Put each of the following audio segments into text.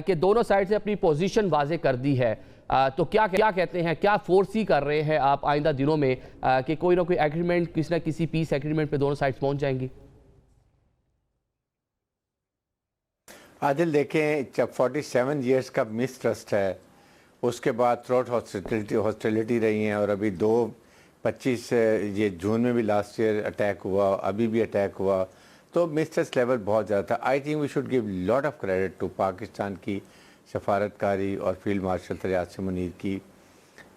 کہ دونوں سائڈ سے اپنی پوزیشن واضح کر دی ہے، تو کیا کہتے ہیں، کیا فورسی کر رہے ہیں آپ آئندہ دنوں میں کہ کوئی نہ کوئی ایگریمنٹ، کسی نہ کسی پیس ایگریمنٹ پہ دونوں سائڈ پہنچ جائیں گی؟ عادل دیکھیں، جب 47 ایئرس کا مس ٹرسٹ ہے، اس کے بعد تھروٹ ہاسٹیلٹی رہی ہیں، اور ابھی 25 یہ جون میں بھی لاسٹ ایئر اٹیک ہوا، ابھی بھی اٹیک ہوا، تو مس ٹرسٹ لیول بہت زیادہ تھا۔ I think we should give lot of credit to Pakistan کی سفارتکاری اور فیلڈ مارشل طریعت منیر کی،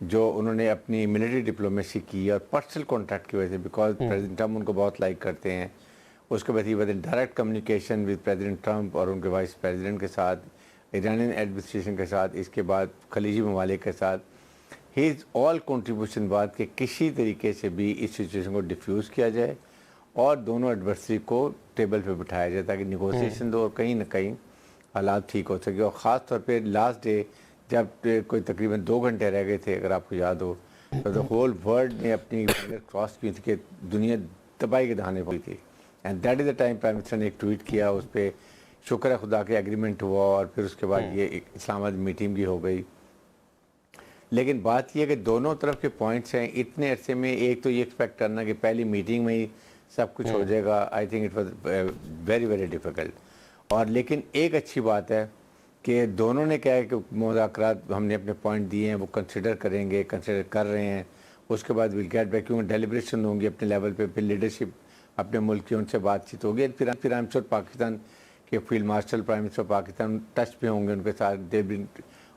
جو انہوں نے اپنی ملٹری ڈپلومیسی کی اور پرسنل کانٹیکٹ کی وجہ سے، بیکاز پریزیڈنٹ ٹرمپ ان کو بہت لائک کرتے ہیں۔ اس کے بعد ہی direct communication with President Trump اور ان کے وائس پریزیڈنٹ کے ساتھ، ایرانین ایڈمنسٹریشن کے ساتھ، اس کے بعد خلیجی ممالک کے ساتھ، ہیز آل کنٹریبیوشن بات کہ کسی طریقے سے بھی اس سچویشن کو ڈیفیوز کیا جائے اور دونوں ایڈورسری کو ٹیبل پہ بٹھایا جائے تاکہ نیگوسیشن اور کہیں نہ کہیں حالات ٹھیک ہو سکے۔ اور خاص طور پہ لاسٹ ڈے جب کوئی تقریباً 2 گھنٹے رہ گئے تھے، اگر آپ کو یاد ہو، تو دا ہول ورلڈ نے اپنی کراس کی تھی کہ دنیا تباہی کے دہانے پڑی تھی، and that is the time prime minister نے ایک ٹویٹ کیا، اس پہ شکر ہے خدا کے ایگریمنٹ ہوا، اور پھر اس کے بعد یہ اسلام آباد میٹنگ بھی ہو گئی۔ لیکن بات یہ ہے کہ دونوں طرف کے پوائنٹس ہیں، اتنے عرصے میں ایک تو یہ ایکسپیکٹ کرنا کہ پہلی میٹنگ میں ہی سب کچھ ہو جائے گا، I think it was very very difficult. اور لیکن ایک اچھی بات ہے کہ دونوں نے کہا ہے کہ مذاکرات ہم نے اپنے پوائنٹ دیے ہیں، وہ کنسیڈر کریں گے، کنسیڈر کر رہے ہیں، اس کے بعد ول گیٹ بیک، کیونکہ ڈیلیبریشن ہوں گی اپنے لیول پہ، پھر لیڈرشپ اپنے ملک کی ان سے بات چیت ہوگی، پھر آئی ایم شیور پاکستان کے field marshal prime minister Pakistan touch پہ ہوں گے ان کے ساتھ، they been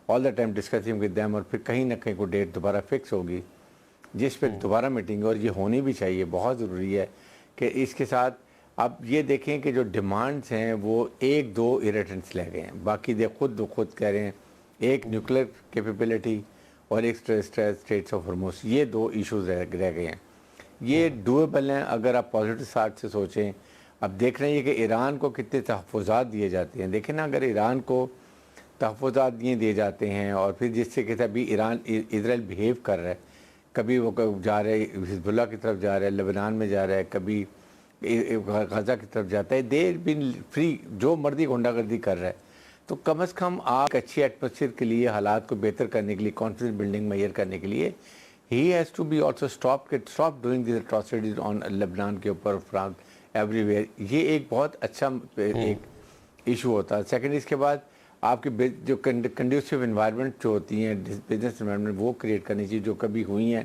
all the time discussing with them, اور پھر کہیں نہ کہیں کوئی ڈیٹ دوبارہ فکس ہوگی جس پہ دوبارہ میٹنگ، اور یہ ہونی بھی چاہیے، بہت ضروری ہے کہ اس کے ساتھ اب یہ دیکھیں کہ جو ڈیمانڈز ہیں وہ 1-2 ایریٹنٹس لے گئے ہیں، باقی دے خود کہہ رہے ہیں، ایک نیوکلیر کیپیبلٹی اور ایک اسٹریٹس آف ہارموز، یہ 2 ایشوز رہ گئے ہیں، یہ ڈویبل ہیں اگر آپ پازیٹیو سائڈ سے سوچیں۔ اب دیکھ رہے ہیں کہ ایران کو کتنے تحفظات دیے جاتے ہیں، دیکھیں نا، اگر ایران کو تحفظات دیے جاتے ہیں اور پھر جس سے کہتا ہے ابھی اسرائیل بیہیو کر رہا ہے، کبھی وہ جا رہے حزب اللہ کی طرف جا رہا ہے، لبنان میں جا رہا ہے، کبھی غزہ کی طرف جاتا ہے، دیر بن فری، جو مرضی غنڈہ گردی کر رہا ہے، تو کم از کم آپ اچھی ایٹماسفیئر کے لیے، حالات کو بہتر کرنے کے لیے، کانفیڈنس بلڈنگ میئر کرنے کے لیے، he has to be also stop doing these atrocities on لبنان کے اوپر، فرانس ایوری ویئر، یہ ایک بہت اچھا ایک ایشو ہوتا ہے۔ سیکنڈ، اس کے بعد آپ کی جو کنڈیوسیو انوائرمنٹ جو ہوتی ہیں، بزنس انوائرمنٹ، وہ کریٹ کرنی چاہیے، جو کبھی ہوئی ہیں،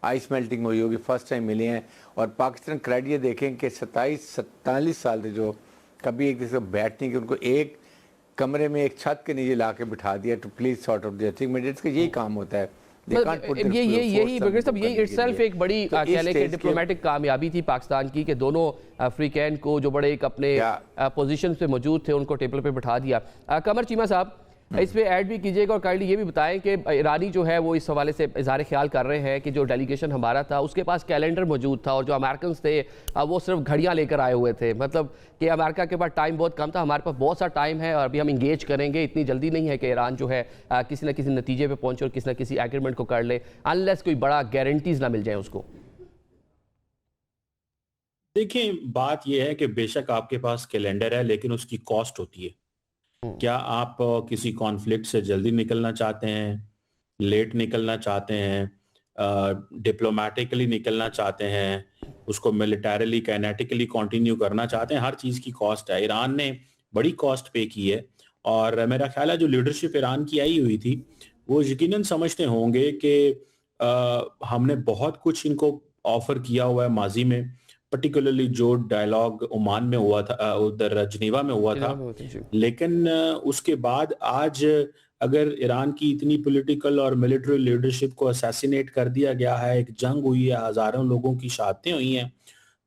آئس میلٹنگ ہوئی ہوگی، فرسٹ ٹائم ملے ہیں، اور پاکستان کرائٹیریا دیکھیں کہ 47 سال سے جو کبھی ایک دوسرے کو بیٹھنے کی، ان کو ایک کمرے میں ایک چھت کے نیچے لا کے بٹھا دیا to please sort of their thing, اس کا یہی کام ہوتا ہے۔ یہی بگر صاحب، یہی اٹسیلف ایک بڑی کہہ لیں کہ ڈپلومیٹک کامیابی تھی پاکستان کی کہ دونوں افریقین کو جو بڑے ایک اپنے پوزیشن پہ موجود تھے ان کو ٹیبل پہ بٹھا دیا۔ قمر چیمہ صاحب اس پہ ایڈ بھی کیجئے گا، اور کائنڈلی یہ بھی بتائیں کہ ایرانی جو ہے وہ اس حوالے سے اظہار خیال کر رہے ہیں کہ جو ڈیلیگیشن ہمارا تھا اس کے پاس کیلنڈر موجود تھا، اور جو امریکنز تھے وہ صرف گھڑیاں لے کر آئے ہوئے تھے، مطلب کہ امریکہ کے پاس ٹائم بہت کم تھا، ہمارے پاس بہت سا ٹائم ہے اور ابھی ہم انگیج کریں گے، اتنی جلدی نہیں ہے کہ ایران جو ہے کسی نہ کسی نتیجے پہ پہنچے اور کسی نہ کسی ایگریمنٹ کو کر لے، انلیس کوئی بڑا گارنٹیز نہ مل جائیں اس کو۔ دیکھیں، بات یہ ہے کہ بے شک آپ کے پاس کیلنڈر ہے، لیکن اس کی کاسٹ ہوتی ہے۔ کیا آپ کسی کانفلکٹ سے جلدی نکلنا چاہتے ہیں، لیٹ نکلنا چاہتے ہیں، ڈپلومیٹکلی نکلنا چاہتے ہیں، اس کو ملیٹریلی کائنیٹیکلی کنٹینیو کرنا چاہتے ہیں، ہر چیز کی کاسٹ ہے۔ ایران نے بڑی کاسٹ پے کی ہے، اور میرا خیال ہے جو لیڈرشپ ایران کی آئی ہوئی تھی وہ یقیناً سمجھتے ہوں گے کہ ہم نے بہت کچھ ان کو آفر کیا ہوا ہے ماضی میں، پرٹیکولرلی جو ڈائلاگ عمان میں ہوا تھا، ادھر جنیوا میں ہوا تھا، لیکن اس کے بعد آج اگر ایران کی اتنی پولیٹیکل اور ملٹری لیڈرشپ کو اسیسینیٹ کر دیا گیا ہے، ایک جنگ ہوئی ہے، ہزاروں لوگوں کی شہادتیں ہوئی ہیں،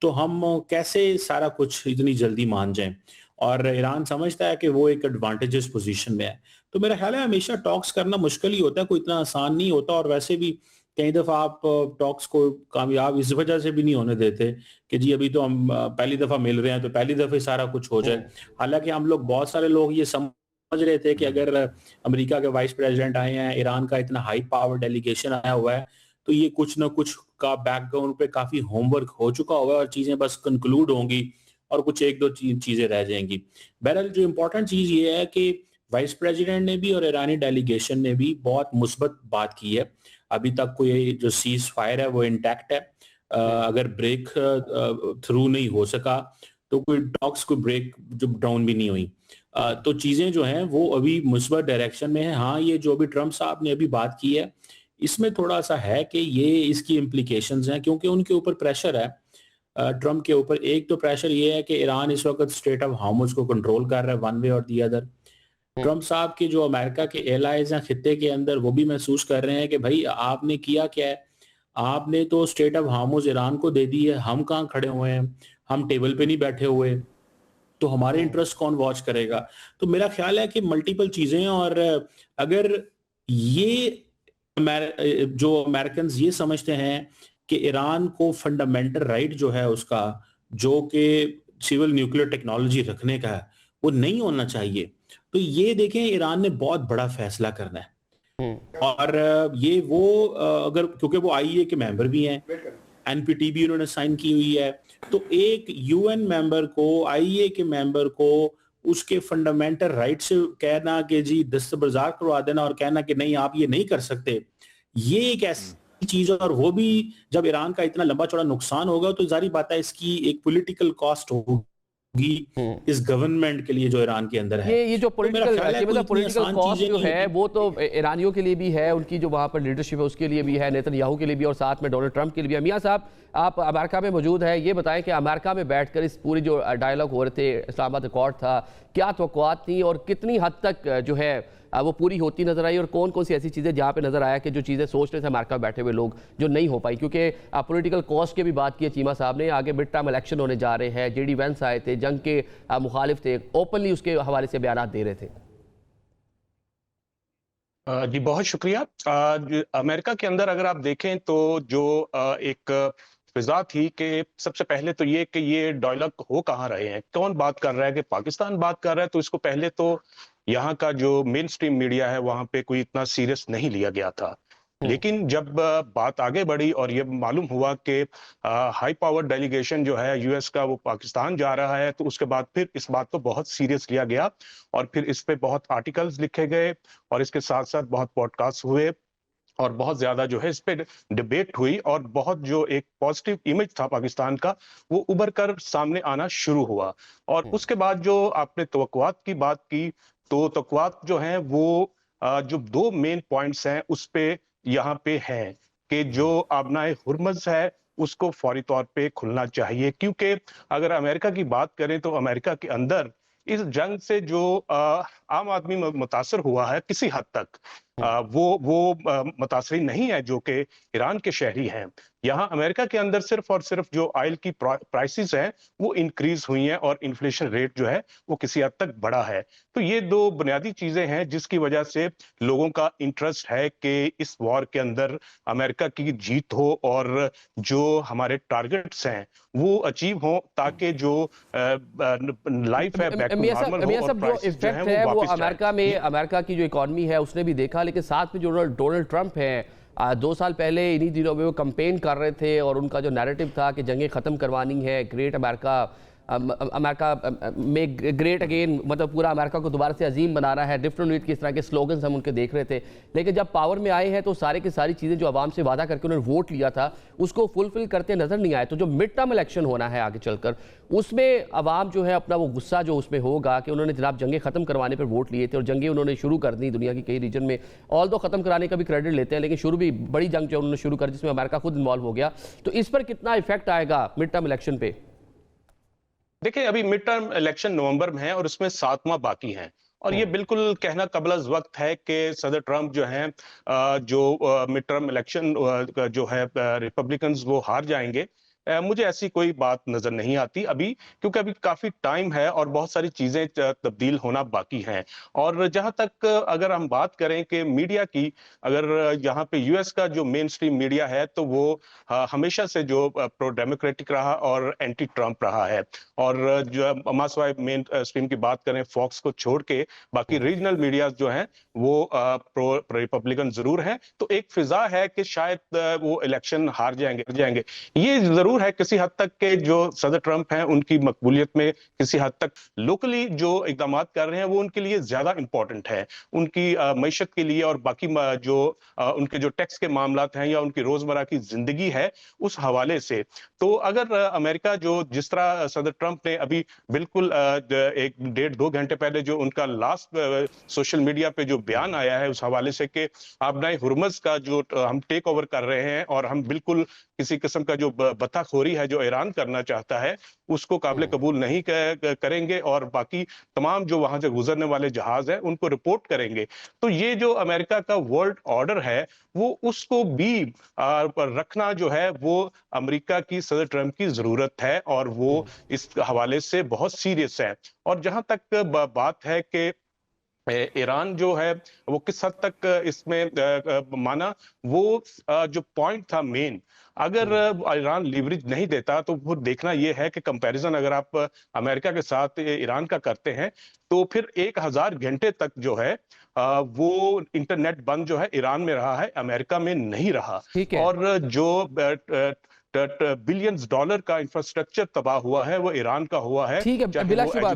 تو ہم کیسے سارا کچھ اتنی جلدی مان جائیں؟ اور ایران سمجھتا ہے کہ وہ ایک ایڈوانٹیجس پوزیشن میں ہے، تو میرا خیال ہے ہمیشہ ٹاکس کرنا مشکل ہی ہوتا ہے، کوئی اتنا آسان نہیں ہوتا، اور ویسے بھی کئی دفعہ آپ ٹاکس کو کامیاب اس وجہ سے بھی نہیں ہونے دیتے کہ جی ابھی تو ہم پہلی دفعہ مل رہے ہیں تو پہلی دفعہ سارا کچھ ہو جائے۔ حالانکہ ہم لوگ، بہت سارے لوگ یہ سمجھ رہے تھے کہ اگر امریکہ کے وائس پریزیڈنٹ آئے ہیں، ایران کا اتنا ہائی پاور ڈیلیگیشن آیا ہوا ہے، تو یہ کچھ نہ کچھ کا بیک گراؤنڈ پہ کافی ہوم ورک ہو چکا ہوا ہے اور چیزیں بس کنکلوڈ ہوں گی اور کچھ 1-2 چیزیں رہ جائیں گی۔ بہرحال جو امپورٹنٹ چیز یہ ہے کہ वाइस प्रेसिडेंट ने भी और ईरानी डेलीगेशन ने भी बहुत मुस्बत बात की है। अभी तक कोई जो सीज फायर है वो इंटैक्ट है। अगर ब्रेक थ्रू नहीं हो सका तो कोई टॉक्स कोई ब्रेक जो डाउन भी नहीं हुई। तो चीजें जो हैं वो अभी मुस्बत डायरेक्शन में है। हाँ, ये जो अभी ट्रम्प साहब ने अभी बात की है इसमें थोड़ा सा है कि ये इसकी इम्प्लीकेशंस हैं, क्योंकि उनके ऊपर प्रेशर है ट्रम्प के ऊपर। एक तो प्रेशर ये है कि ईरान इस वक्त स्ट्रेट ऑफ हार्मुज को कंट्रोल कर रहा है वन वे और दी अदर। ट्रम्प साहब के जो अमेरिका के एलाइज हैं खित्ते के अंदर वो भी महसूस कर रहे हैं कि भाई आपने किया क्या है, आपने तो स्ट्रेट ऑफ हार्मुज ईरान को दे दी है, हम कहाँ खड़े हुए हैं, हम टेबल पे नहीं बैठे हुए, तो हमारे इंटरेस्ट कौन वॉच करेगा। तो मेरा ख्याल है कि मल्टीपल चीजें हैं, और अगर ये जो अमेरिकन ये समझते हैं कि ईरान को फंडामेंटल राइट जो है उसका, जो कि सिविल न्यूक्लियर टेक्नोलॉजी रखने का है, वो नहीं होना चाहिए, तो ये देखें ईरान ने बहुत बड़ा फैसला करना है। और ये वो अगर, क्योंकि वो आईईए के मेंबर भी हैं, एनपीटी भी उन्होंने साइन की हुई है, तो एक यूएन मेंबर को, आईईए के मेंबर को उसके फंडामेंटल राइट से कहना कि जी दस्तबरदार करवा देना और कहना कि नहीं आप ये नहीं कर सकते, ये एक ऐसी चीज है। और वो भी जब ईरान का इतना लंबा चौड़ा नुकसान होगा तो जारी बात है इसकी एक पॉलिटिकल कॉस्ट होगी इस गवर्नमेंट के लिए जो ईरान के अंदर है। ये जो पॉलिटिकल कॉस्ट जो है वो तो ईरानियों के लिए भी है, उनकी जो वहाँ पर लीडरशिप है उसके लिए भी है, नेतन्याहू के लिए भी, और साथ में डोनाल्ड ट्रंप के लिए भी है। मियां साहब, आप अमेरिका में मौजूद हैं, ये बताएं कि अमेरिका में बैठकर इस पूरी जो डायलॉग हो रहे थे, इस्लामाबाद अकॉर्ड था, क्या तवक्कुआत थी और कितनी हद तक जो है वो पूरी होती नजर आई, और कौन कौन सी ऐसी चीज़ें जहाँ पे नजर आया कि जो चीज़ें सोच रहे थे अमेरिका में बैठे हुए लोग जो नहीं हो पाई। क्योंकि पॉलिटिकल कॉस्ट की भी बात की है चीमा साहब ने, आगे मिड टर्म इलेक्शन होने जा रहे हैं, जेडी वेंस आए थे, जंग के मुखालिफ थे, ओपनली उसके हवाले से बयान दे रहे थे। जी बहुत शुक्रिया। अमेरिका के अंदर अगर आप देखें तो जो एक फिजा थी कि सबसे पहले तो ये कि ये डायलॉग हो कहाँ रहे हैं, कौन बात कर रहा है, कि पाकिस्तान बात कर रहा है, तो इसको पहले तो यहाँ का जो मेन स्ट्रीम मीडिया है वहां पे कोई इतना सीरियस नहीं लिया गया था। लेकिन जब बात आगे बढ़ी और ये मालूम हुआ कि हाई पावर डेलीगेशन जो है यूएस का वो पाकिस्तान जा रहा है, तो उसके बाद फिर इस बात को बहुत सीरियस लिया गया और फिर इस पे बहुत आर्टिकल्स लिखे गए और इसके साथ साथ बहुत पॉडकास्ट हुए और बहुत ज्यादा जो है इस पे डिबेट हुई और बहुत जो एक पॉजिटिव इमेज था पाकिस्तान का वो उभर कर सामने आना शुरू हुआ। और उसके बाद जो आपने तवक्कुआत की बात की, तो तवक्कुआत जो हैं वो जो दो मेन पॉइंट्स हैं उस पे यहाँ पे है कि जो आबनाए हुर्मज है उसको फौरी तौर पे खुलना चाहिए, क्योंकि अगर अमेरिका की बात करें तो अमेरिका के अंदर इस जंग से जो आम आदमी मुतासर हुआ है किसी हद तक वो मुतासरी नहीं है जो कि ईरान के शहरी हैं। यहाँ अमेरिका के अंदर सिर्फ और सिर्फ जो ऑयल की प्राइसेस हैं वो इंक्रीज हुई हैं और इन्फ्लेशन रेट जो है वो किसी हद तक बढ़ा है। तो ये दो बुनियादी चीजें हैं जिसकी वजह से लोगों का इंटरेस्ट है कि इस वॉर के अंदर अमेरिका की जीत हो और जो हमारे टारगेट्स हैं वो अचीव हो, ताकि जो लाइफ है बैक टू नॉर्मल हो और प्राइसेस जो हैं वो वापस अमेरिका में, अमेरिका की जो इकोनॉमी है उसने भी देखा, लेकिन साथ में जो डोनाल्ड ट्रंप है 2 साल पहले इन्हीं दिनों में वो कैंपेन कर रहे थे और उनका जो नैरेटिव था कि जंगें ख़त्म करवानी है, ग्रेट अमेरिका, अमेरिका में ग्रेट अगेन, मतलब पूरा अमेरिका को दोबारा से अजीम बना रहा है, डिफरेंट यूथ किस तरह के स्लोगन्स हम उनके देख रहे थे। लेकिन जब पावर में आए हैं तो सारे की सारी चीज़ें जो आवाम से वादा करके उन्होंने वोट लिया था उसको फुलफिल करते नजर नहीं आए। तो जो मिड टर्म इलेक्शन होना है आगे चलकर उसमें आवाम जो है अपना वो गुस्सा जो उसमें होगा कि उन्होंने जनाब जंगें ख़त्म करवाने पर वोट लिए थे और जंगें उन्होंने शुरू कर दी दुनिया की कई रीजन में, ऑल दो ख़त्म कराने का भी क्रेडिट लेते हैं, लेकिन शुरू भी बड़ी जंग जो उन्होंने शुरू कर जिसमें अमेरिका खुद इन्वॉल्व हो गया। तो इस पर कितना इफेक्ट आएगा मिड टर्म इलेक्शन पे? देखिए अभी मिड टर्म इलेक्शन नवंबर में है और उसमें 7 माह बाकी हैं और ये बिल्कुल कहना कबल वक्त है कि सदर ट्रंप जो हैं जो मिड टर्म इलेक्शन जो है रिपब्लिकन्स वो हार जाएंगे। मुझे ऐसी कोई बात नजर नहीं आती अभी, क्योंकि अभी काफी टाइम है और बहुत सारी चीजें तब्दील होना बाकी हैं। और जहां तक अगर हम बात करें कि मीडिया की, अगर यहाँ पे यूएस का जो मेन स्ट्रीम मीडिया है तो वो हमेशा से जो प्रो डेमोक्रेटिक रहा और एंटी ट्रंप रहा है। और जो मासवाई मेन स्ट्रीम की बात करें फॉक्स को छोड़ के बाकी रीजनल मीडिया जो हैं वो प्रो रिपब्लिकन जरूर हैं। तो एक फिजा है कि शायद वो इलेक्शन हार जाएंगे। ये जरूर जरूर है किसी हद तक के जो सदर ट्रंप हैं उनकी मकबूलियत में किसी हद तक लोकली जो इकदाम कर रहे हैं वो उनके लिए ज्यादा इंपॉर्टेंट है, उनकी मईशत के लिए और बाकी जो उनके जो टैक्स के मामलात हैं या उनकी रोजमर्रा की जिंदगी है उस हवाले से। तो अगर अमेरिका जो जिस तरह सदर ट्रंप ने अभी बिल्कुल 1-1.5-2 घंटे पहले जो उनका लास्ट सोशल मीडिया पे जो बयान आया है उस हवाले से कि आबनाए हुर्मुज़ का जो हम टेक ओवर कर रहे हैं और हम बिल्कुल किसी किस्म का जो बताखोरी है जो ईरान करना चाहता है उसको काबिल कबूल नहीं करेंगे और बाकी तमाम जो वहां से गुजरने वाले जहाज हैं उनको रिपोर्ट करेंगे। तो ये जो अमेरिका का वर्ल्ड ऑर्डर है वो उसको भी रखना जो है वो अमेरिका की सदर ट्रंप की जरूरत है और वो इस हवाले से बहुत सीरियस है। और जहां तक बात है कि ईरान जो है वो किस हद तक इसमें माना, वो जो पॉइंट था मेन, अगर ईरान लीवरेज नहीं देता तो वो देखना ये है कि कंपैरिजन अगर आप अमेरिका के साथ ईरान का करते हैं तो फिर 1000 घंटे तक जो है वो इंटरनेट बंद जो है ईरान में रहा है, अमेरिका में नहीं रहा। और जो बिलियंस डॉलर का इंफ्रास्ट्रक्चर तबाह हुआ है वो ईरान का हुआ है। ठीक है, बिलाशुबा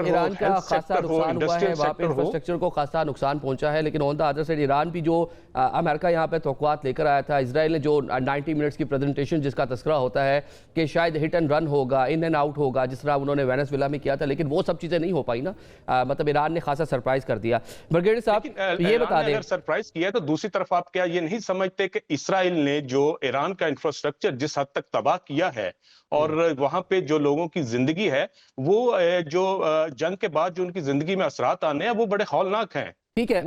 ईरान का खासा नुकसान हुआ है, वहाँ पे इंफ्रास्ट्रक्चर को खासा नुकसान पहुंचा है, लेकिन on the other side Iran भी जो अमेरिका यहाँ पे तौक़ुआत लेकर आया था, इजराइल ने जो 90 मिनट्स की प्रेजेंटेशन जिसका तस्करा होता है कि शायद हिट एंड रन होगा, इन एंड आउट होगा, जिस तरह उन्होंने वेनेजुएला में किया था, लेकिन वो सब चीज़ें नहीं हो पाई ना। मतलब ईरान ने खासा सरप्राइज कर दिया। ब्रिगेडियर साहब ये बता दें, अगर सरप्राइज किया तो दूसरी तरफ आप क्या ये नहीं समझते कि इसराइल ने जो ईरान का इंफ्रास्ट्रक्चर जिस हद तक तबाह किया है और वहां पे जो लोगों की जिंदगी है वो जो जंग के बाद जो उनकी जिंदगी में असरात आने हैं वो बड़े हौलनाक हैं। ठीक है,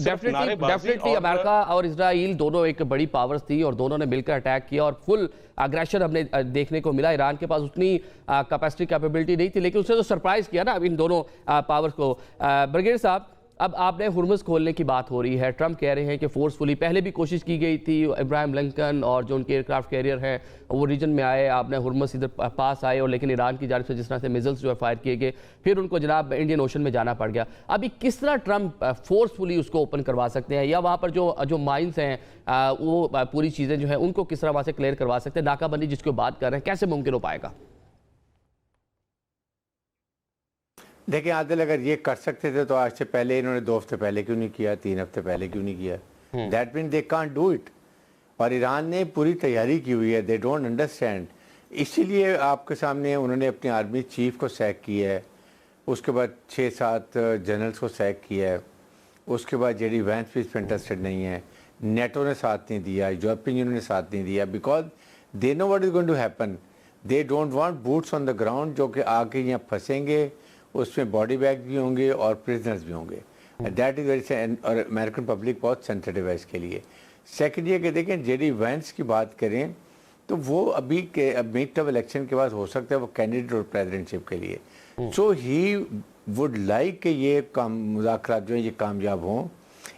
डेफिनेटली अमेरिका और इजराइल दोनों एक बड़ी पावर्स थी और दोनों ने मिलकर अटैक किया और फुल अग्रेशन हमने देखने को मिला। ईरान के पास उतनी कैपेसिटी कैपेबिलिटी नहीं थी, लेकिन उसने तो सरप्राइज किया ना इन दोनों पावर्स को। ब्रिगेडियर साहब, अब आपने हुर्मुज़ खोलने की बात हो रही है, ट्रंप कह रहे हैं कि फोर्सफुली पहले भी कोशिश की गई थी, इब्राहिम लिंकन और जो उनके एयरक्राफ्ट कैरियर हैं वो रीजन में आए, आपने हुर्मुज़ इधर पास आए और लेकिन ईरान की जानिब से जिस तरह से मिसाइल्स जो है फायर किए गए, फिर उनको जनाब इंडियन ओशन में जाना पड़ गया। अभी किस तरह ट्रंप फोर्सफुली उसको ओपन करवा सकते हैं, या वहाँ पर जो माइंस हैं वो पूरी चीज़ें जो हैं उनको किस तरह वहाँ से क्लियर करवा सकते हैं? नाकाबंदी जिसकी बात कर रहे हैं कैसे मुमकिन हो पाएगा? देखिए आदिल, अगर ये कर सकते थे तो आज से पहले इन्होंने 2 हफ्ते पहले क्यों नहीं किया, 3 हफ्ते पहले क्यों नहीं किया? That mean they can't do it. और ईरान ने पूरी तैयारी की हुई है, दे डोंट अंडरस्टैंड। इसीलिए आपके सामने उन्होंने अपनी आर्मी चीफ को सैक किया है, उसके बाद 6-7 जनरल्स को सैक किया है, उसके बाद जेडी वैंस भी इस पर इंटरेस्टेड नहीं है, नेटो ने साथ नहीं दिया, यूरोपियन यूनियन ने साथ नहीं दिया, because they know what is going to happen. They don't want boots on the ground जो कि आके यहाँ फंसेंगे, उसमें बॉडी बैग भी होंगे और प्रिजनर्स भी होंगे। दैट इज़ वेरी, और अमेरिकन पब्लिक बहुत सेंसिटिव है इसके लिए। सेकेंड ये कि देखें जेडी वैंस की बात करें तो वो अभी के मिड टर्म इलेक्शन के बाद हो सकता है वो कैंडिडेट और प्रेसिडेंटशिप के लिए, सो ही वुड लाइक कि ये मुज़ाकरात जो है ये कामयाब हों,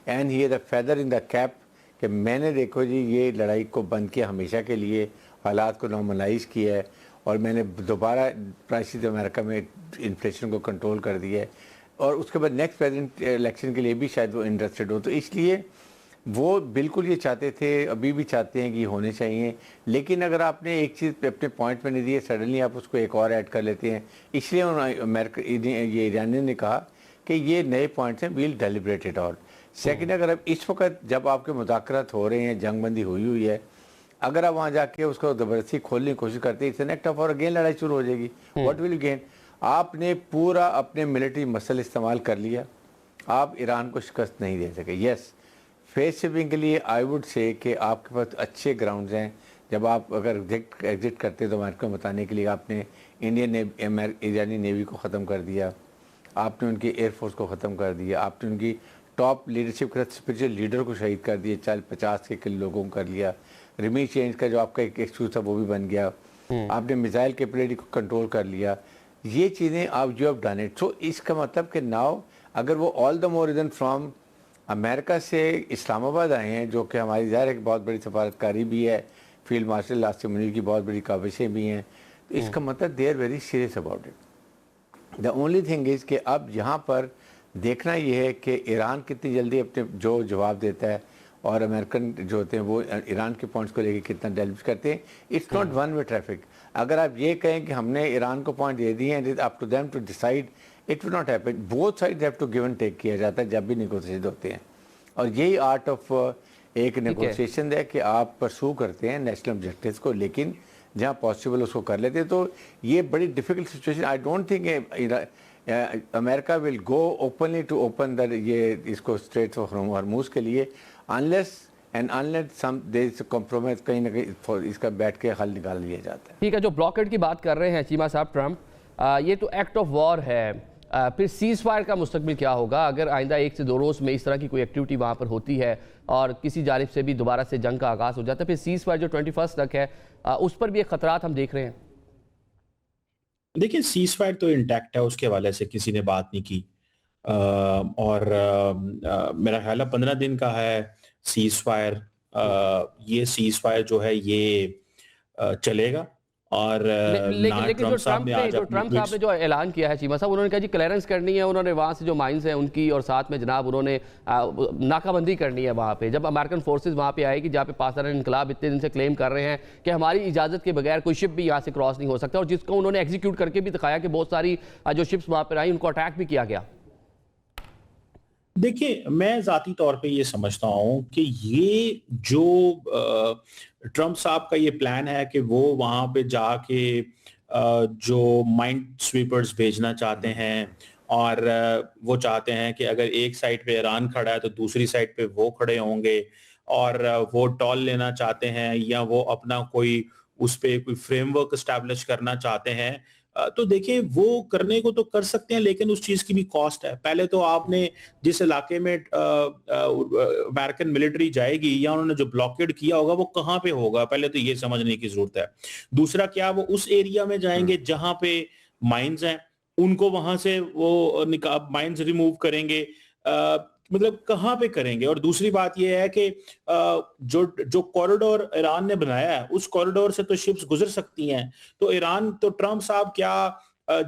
and he is a feather in the cap कि मैंने देखो जी ये लड़ाई को बंद किया हमेशा के लिए, हालात को नॉर्मलाइज किया है और मैंने दोबारा प्राइसेस अमेरिका में इन्फ्लेशन को कंट्रोल कर दिया है, और उसके बाद नेक्स्ट प्रेसिडेंट इलेक्शन के लिए भी शायद वो इंटरेस्टेड हो। तो इसलिए वो बिल्कुल ये चाहते थे, अभी भी चाहते हैं कि होने चाहिए। लेकिन अगर आपने एक चीज़ अपने पॉइंट में नहीं दी है, सडनली आप उसको एक और ऐड कर लेते हैं, इसलिए अमेरिका ये ईरानियों ने कहा कि ये नए पॉइंट्स हैं, we'll deliberate it all. Second, अगर अब इस वक्त जब आपके मुज़ाकरात हो रहे हैं, जंगबंदी हुई है, अगर आप वहाँ जाके उसको ज़बरदस्ती खोलने की कोशिश करते हैं, इट्स एन एक्ट ऑफ, और अगेन लड़ाई शुरू हो जाएगी। What will you gain? आपने पूरा अपने मिलिट्री मसल इस्तेमाल कर लिया, आप ईरान को शिकस्त नहीं दे सके। यस, फेस शिपिंग के लिए आई वुड से कि आपके पास अच्छे ग्राउंड्स हैं। जब आप अगर एग्जिट करते तो अमेरिका को बताने के लिए आपने ईरानी नेवी को ख़त्म कर दिया, आपने उनकी एयरफोर्स को ख़त्म कर दिया, आपने उनकी टॉप लीडरशिप के साथ स्पिरिचुअल लीडर को शहीद कर दिया, 40-50 के लोगों को कर लिया, रिमी चेंज का जो आपका एक एक्सक्यूज था वो भी बन गया, आपने मिसाइल कैपेबिलिटी को कंट्रोल कर लिया। ये चीज़ें आप जो अब डन इट, सो इसका मतलब कि नाउ अगर वो all the more reason from America से इस्लामाबाद आए हैं, जो कि हमारी ज़ाहिर एक बहुत बड़ी सफारतकारी भी है, फील्ड मार्शल आसिम मुनीर की बहुत बड़ी काविशें भी हैं, तो इसका मतलब they are very serious about it. The only thing is कि अब यहाँ पर देखना ये है कि ईरान कितनी जल्दी अपने जो जवाब देता है, اور امریکن جو ہوتے ہیں وہ ایران کے پوائنٹس کو لے کے کتنا ڈیولپ کرتے ہیں. It's not one way traffic. اگر آپ یہ کہیں کہ ہم نے ایران کو پوائنٹ دے دیے ہیں up to them to decide, it will not happen. Both side have to give and take کیا جاتا ہے جب بھی نیگوشیشن ہوتے ہیں, اور یہی آرٹ آف ایک نیگوشیشن ہے کہ آپ پرسو کرتے ہیں نیشنل آبجیکٹیوز کو, لیکن جہاں پاسبل اس کو کر لیتے ہیں. تو یہ بڑی difficult situation. I don't think America will go openly to open یہ اس کو اسٹریٹ آف ہرموز کے لیے unless there is a compromise, کہیں نہ کہیں اس کا بیٹھ کے حل نکال لیا جاتا ہے. ٹھیک ہے, جو بلاکڈ کی بات کر رہے ہیں چیمہ صاحب ٹرمپ, یہ تو ایکٹ آف وار ہے. پھر سیز فائر کا مستقبل کیا ہوگا اگر آئندہ 1 سے 2 روز میں اس طرح کی کوئی ایکٹیویٹی وہاں پر ہوتی ہے اور کسی جانب سے بھی دوبارہ سے جنگ کا آغاز ہو جاتا ہے؟ پھر سیز فائر جو 21 تک ہے اس پر بھی ایک خطرات ہم دیکھ رہے ہیں. دیکھیں سیز فائر تو انٹیکٹ ہے, اس کے حوالے سے کسی نے بات نہیں کی, اور میرا خیال ہے 15 دن کا ہے سیز فائر. یہ سیز فائر جو ہے یہ چلے گا. اور لیکن جو ٹرمپ صاحب نے جو اعلان کیا ہے چیمہ صاحب, انہوں نے کہا جی کلیئرنس کرنی ہے, انہوں نے وہاں سے جو مائنز ہیں ان کی, اور ساتھ میں جناب انہوں نے ناکہ بندی کرنی ہے وہاں پہ. جب امریکن فورسز وہاں پہ آئے گی جہاں پہ پاکستان انقلاب اتنے دن سے کلیم کر رہے ہیں کہ ہماری اجازت کے بغیر کوئی شپ بھی یہاں سے کراس نہیں ہو سکتا, اور جس کو انہوں نے ایگزیکیوٹ کر کے بھی دکھایا کہ بہت ساری جو شپس وہاں پہ آئی ان کو اٹیک بھی کیا گیا. دیکھیں میں ذاتی طور پہ یہ سمجھتا ہوں کہ یہ جو ٹرمپ صاحب کا یہ پلان ہے کہ وہ وہاں پہ جا کے جو مائنڈ سویپرز بھیجنا چاہتے ہیں, اور وہ چاہتے ہیں کہ اگر ایک سائڈ پہ ایران کھڑا ہے تو دوسری سائڈ پہ وہ کھڑے ہوں گے, اور وہ ٹال لینا چاہتے ہیں یا وہ اپنا کوئی اس پہ کوئی فریم ورک اسٹیبلش کرنا چاہتے ہیں, تو دیکھیں وہ کرنے کو تو کر سکتے ہیں, لیکن اس چیز کی بھی کاسٹ ہے. پہلے تو آپ نے جس علاقے میں امریکن ملٹری جائے گی یا انہوں نے جو بلاکیڈ کیا ہوگا وہ کہاں پہ ہوگا, پہلے تو یہ سمجھنے کی ضرورت ہے. دوسرا, کیا وہ اس ایریا میں جائیں گے جہاں پہ مائنز ہیں, ان کو وہاں سے وہ مائنز ریموو کریں گے, مطلب کہاں پہ کریں گے. اور دوسری بات یہ ہے کہ جو کوریڈور ایران نے بنایا ہے اس کوریڈور سے تو شپس گزر سکتی ہیں, تو ایران تو ٹرمپ صاحب کیا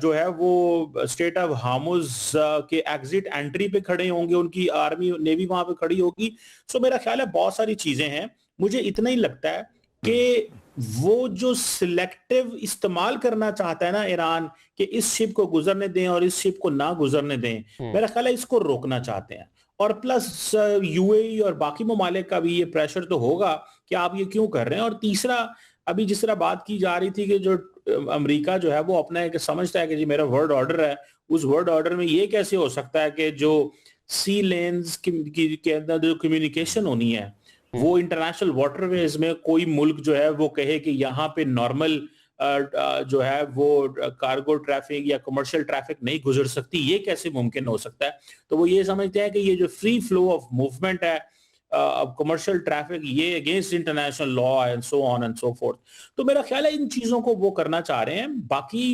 جو ہے وہ اسٹریٹ آف ہارموز کے ایگزٹ انٹری پہ کھڑے ہوں گے, ان کی آرمی نیوی وہاں پہ کھڑی ہوگی. سو میرا خیال ہے بہت ساری چیزیں ہیں. مجھے اتنا ہی لگتا ہے کہ وہ جو سلیکٹیو استعمال کرنا چاہتا ہے نا ایران, کہ اس شپ کو گزرنے دیں اور اس شپ کو نہ گزرنے دیں, میرا خیال ہے اس کو روکنا چاہتے ہیں. اور پلس یو اے ای اور باقی ممالک کا بھی یہ پریشر تو ہوگا کہ آپ یہ کیوں کر رہے ہیں. اور تیسرا, ابھی جس طرح بات کی جا رہی تھی کہ جو امریکہ جو ہے وہ اپنا ایک سمجھتا ہے کہ جی میرا ورلڈ آرڈر ہے, اس ورلڈ آرڈر میں یہ کیسے ہو سکتا ہے کہ جو سی لینز کے اندر جو کمیونیکیشن ہونی ہے وہ انٹرنیشنل واٹر ویز میں کوئی ملک جو ہے وہ کہے کہ یہاں پہ نارمل جو ہے وہ کارگو ٹریفک یا کمرشل ٹریفک نہیں گزر سکتی, یہ کیسے ممکن ہو سکتا ہے. تو وہ یہ سمجھتے ہیں کہ یہ جو فری فلو آف موومنٹ ہے کمرشل ٹریفک, یہ against international law and so on and so forth. تو میرا خیال ہے ان چیزوں کو وہ کرنا چاہ رہے ہیں. باقی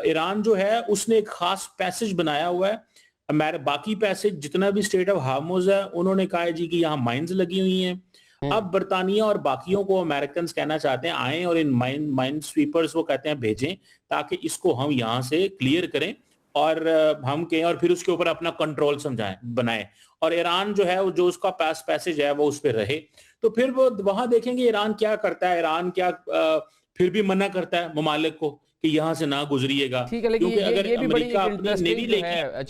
ایران جو ہے اس نے ایک خاص پیسج بنایا ہوا ہے. باقی پیسج جتنا بھی اسٹریٹ آف ہارموز ہے انہوں نے کہا ہے جی کہ یہاں مائنز لگی ہوئی ہیں. اب برطانیہ اور باقیوں کو امریکنز کہنا چاہتے ہیں آئیں اور ان مائن سویپرز کو کہتے ہیں بھیجیں تاکہ اس کو ہم یہاں سے کلیئر کریں اور ہم کہیں, اور پھر اس کے اوپر اپنا کنٹرول بنائیں. اور ایران جو ہے جو اس کا پیسج ہے وہ اس پہ رہے. تو پھر وہ وہاں دیکھیں گے ایران کیا کرتا ہے. ایران کیا پھر بھی منع کرتا ہے ممالک کو کہ یہاں سے نہ گزریے گا, ٹھیک ہے, لیکن یہ بھی بڑی انٹرسٹنگ ہے.